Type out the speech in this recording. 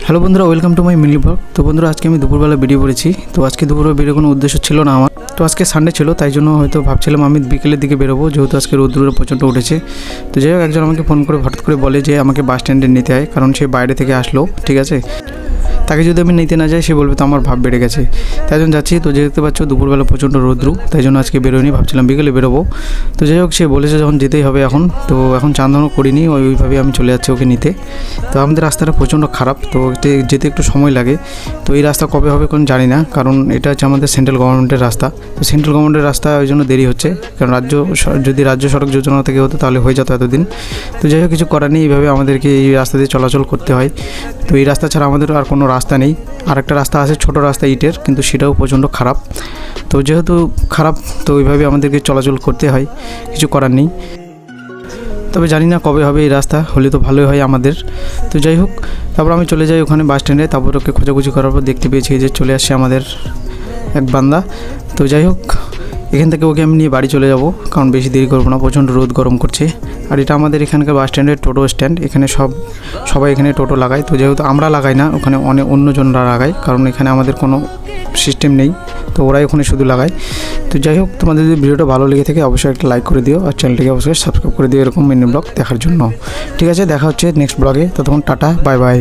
Hello বন্ধুরা, welcome to my mini blog. তো বন্ধুরা, আজকে আমি দুপুরবেলা বেরিয়ে পড়েছি। তো আজকে দুপুরবেলা বেরিয়ে কোনো উদ্দেশ্য ছিল না আমার। তো আজকে সানডে ছিল, তাই জন্য হয়তো ভাবছিলাম আমি বিকেলের দিকে বেরোবো, যেহেতু আজকে রোদ্দুর প্রচণ্ড উঠেছে। তো যাই হোক, একজন আমাকে ফোন করে হঠাৎ করে বলে যে আমাকে বাস স্ট্যান্ডে নিতে হয়, কারণ সে বাইরে থেকে আসলো, ঠিক আছে। তাকে যদি আমি নিতে না যাই, সে বলবে তো আমার ভাব বেড়ে গেছে। তাই জন্য যাচ্ছি। তো দেখতে পাচ্ছ দুপুরবেলা প্রচণ্ড রোদ্রু, তাই জন্য আজকে বেরোয়নি, ভাবছিলাম বিকেলে বেরোবো। তো যাই হোক, সে বলেছে যখন যেতেই হবে এখন, তো এখন চাঁদানো করিনি, ওইভাবে আমি চলে যাচ্ছি ওকে নিতে। তো আমাদের রাস্তাটা প্রচণ্ড খারাপ, তো যেতে একটু সময় লাগে। তো এই রাস্তা কবে হবে কোনো জানি না, কারণ এটা হচ্ছে আমাদের সেন্ট্রাল গভর্নমেন্টের রাস্তা। তো সেন্ট্রাল গভর্নমেন্টের রাস্তা ওই জন্য দেরি হচ্ছে, কারণ যদি রাজ্য সড়ক যোজনা থেকে হতো তাহলে হয়ে যেত এতদিন। তো যাই হোক, কিছু করার নেই, এইভাবে আমাদেরকে এই রাস্তা দিয়ে চলাচল করতে হয়। তো এই রাস্তা ছাড়া আমাদের আর কোনো রাস্তা নেই। আর একটা রাস্তা আছে, ছোটো রাস্তা ইটের, কিন্তু সেটাও প্রচণ্ড খারাপ। তো যেহেতু খারাপ, তো ওইভাবে আমাদেরকে চলাচল করতে হয়, কিছু করার নেই। তবে জানি না কবে হবে এই রাস্তা, হলে তো ভালোই হয় আমাদের। তো যাই হোক, তারপর আমি চলে যাই ওখানে বাস স্ট্যান্ডে। তারপর ওকে খোঁজাখুঁজি করার পর দেখতে পেয়েছি যে চলে আসছে আমাদের এক বান্দা। তো যাই হোক, এখান থেকে ওকে আমি নিয়ে বাড়ি চলে যাব, কারণ বেশি দেরি করবো না, প্রচণ্ড রোদ গরম করছে। আর এটা আমাদের এখানকার বাস স্ট্যান্ডের টোটো স্ট্যান্ড, এখানে সবাই এখানে টোটো লাগায়। তো যেহেতু আমরা লাগাই না, ওখানে অন্যজনরা লাগায়, কারণ এখানে আমাদের কোনো সিস্টেম নেই, তো ওরাই ওখানে শুধু লাগায়। তো যাই হোক, তোমাদের যদি ভিডিওটা ভালো লেগে থাকে অবশ্যই একটা লাইক করে দিও, আর চ্যানেলটিকে অবশ্যই সাবস্ক্রাইব করে দিও এরকম মিনি ব্লগ দেখার জন্য। ঠিক আছে, দেখা হচ্ছে নেক্সট ব্লগে। ততক্ষণ টাটা, বাই বাই।